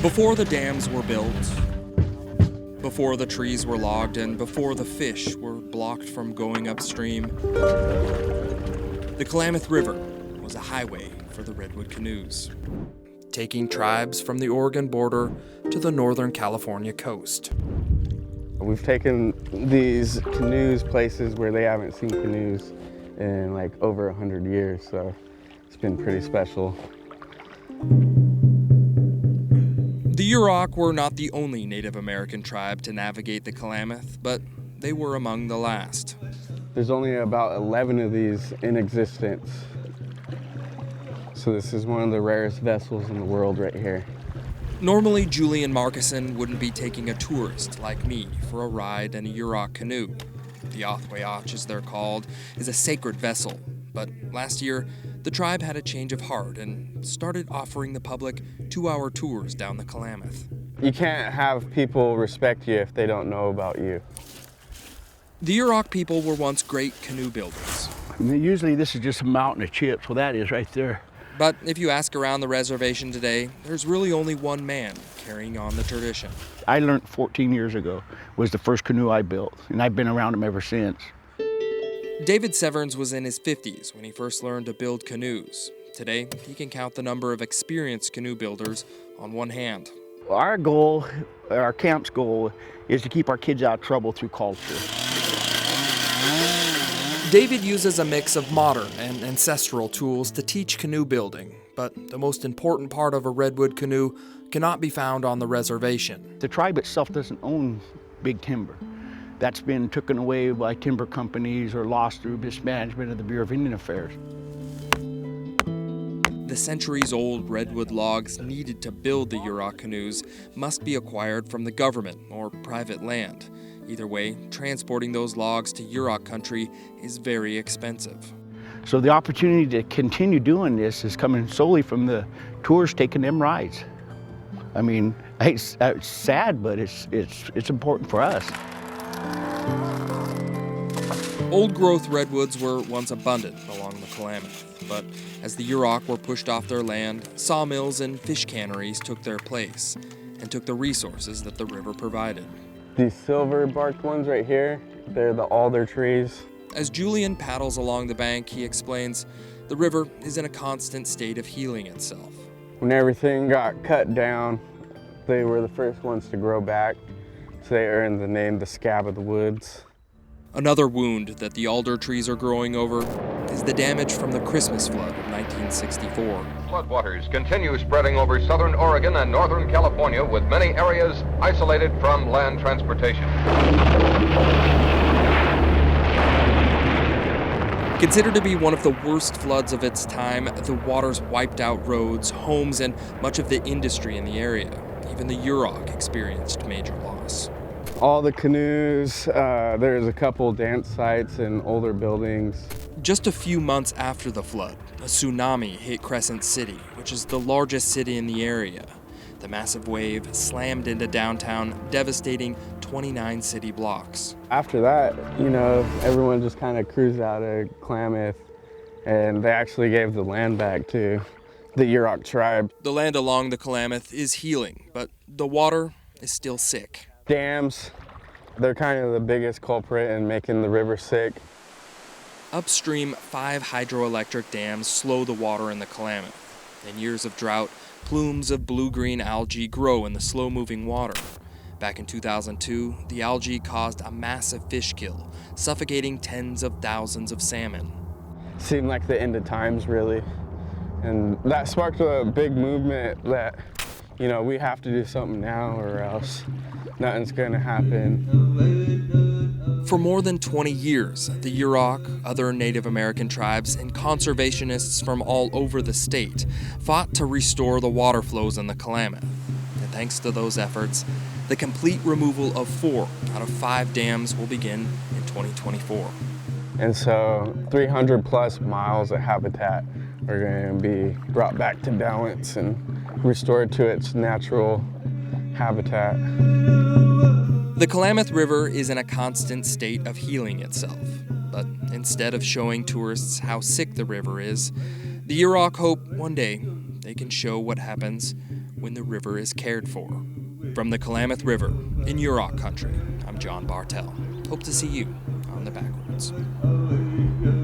Before the dams were built, before the trees were logged, and before the fish were blocked from going upstream, the Klamath River was a highway for the redwood canoes, taking tribes from the Oregon border to the northern California coast. We've taken these canoes places where they haven't seen canoes in like over 100 years, so it's been pretty special. The Yurok were not the only Native American tribe to navigate the Klamath, but they were among the last. There's only about 11 of these in existence. So this is one of the rarest vessels in the world right here. Normally, Julian Markison wouldn't be taking a tourist like me for a ride in a Yurok canoe. The Othwayach, as they're called, is a sacred vessel. But last year, the tribe had a change of heart and started offering the public 2-hour tours down the Klamath. You can't have people respect you if they don't know about you. The Yurok people were once great canoe builders. Usually this is just a mountain of chips. Well, that is right there. But if you ask around the reservation today, there's really only one man carrying on the tradition. I learned 14 years ago was the first canoe I built, and I've been around them ever since. David Severns was in his 50s when he first learned to build canoes. Today, he can count the number of experienced canoe builders on one hand. Our goal, our camp's goal, is to keep our kids out of trouble through culture. David uses a mix of modern and ancestral tools to teach canoe building, but the most important part of a redwood canoe cannot be found on the reservation. The tribe itself doesn't own big timber. That's been taken away by timber companies or lost through mismanagement of the Bureau of Indian Affairs. The centuries-old redwood logs needed to build the Yurok canoes must be acquired from the government or private land. Either way, transporting those logs to Yurok country is very expensive. So the opportunity to continue doing this is coming solely from the tours taking them rides. I mean, it's sad, but it's important for us. Old-growth redwoods were once abundant along the Klamath, but as the Yurok were pushed off their land, sawmills and fish canneries took their place and took the resources that the river provided. These silver-barked ones right here, they're the alder trees. As Julian paddles along the bank, he explains, the river is in a constant state of healing itself. When everything got cut down, they were the first ones to grow back, so they earned the name the Scab of the Woods. Another wound that the alder trees are growing over is the damage from the Christmas flood of 1964. Floodwaters continue spreading over southern Oregon and northern California, with many areas isolated from land transportation. Considered to be one of the worst floods of its time, the waters wiped out roads, homes, and much of the industry in the area. Even the Yurok experienced major loss. All the canoes, there's a couple dance sites and older buildings. Just a few months after the flood, a tsunami hit Crescent City, which is the largest city in the area. The massive wave slammed into downtown, devastating 29 city blocks. After that, everyone just kind of cruised out of Klamath, and they actually gave the land back to the Yurok tribe. The land along the Klamath is healing, but the water is still sick. Dams, they're kind of the biggest culprit in making the river sick. Upstream, 5 hydroelectric dams slow the water in the Klamath. In years of drought, plumes of blue-green algae grow in the slow-moving water. Back in 2002, the algae caused a massive fish kill, suffocating tens of thousands of salmon. Seemed like the end of times, really. And that sparked a big movement that, we have to do something now or else nothing's gonna happen. For more than 20 years, the Yurok, other Native American tribes, and conservationists from all over the state fought to restore the water flows in the Klamath. And thanks to those efforts, the complete removal of 4 out of 5 dams will begin in 2024. And so 300 plus miles of habitat are going to be brought back to balance and restored to its natural habitat. The Klamath River is in a constant state of healing itself, but instead of showing tourists how sick the river is, the Yurok hope one day they can show what happens when the river is cared for. From the Klamath River in Yurok country, I'm John Bartell. Hope to see you on the Backroads.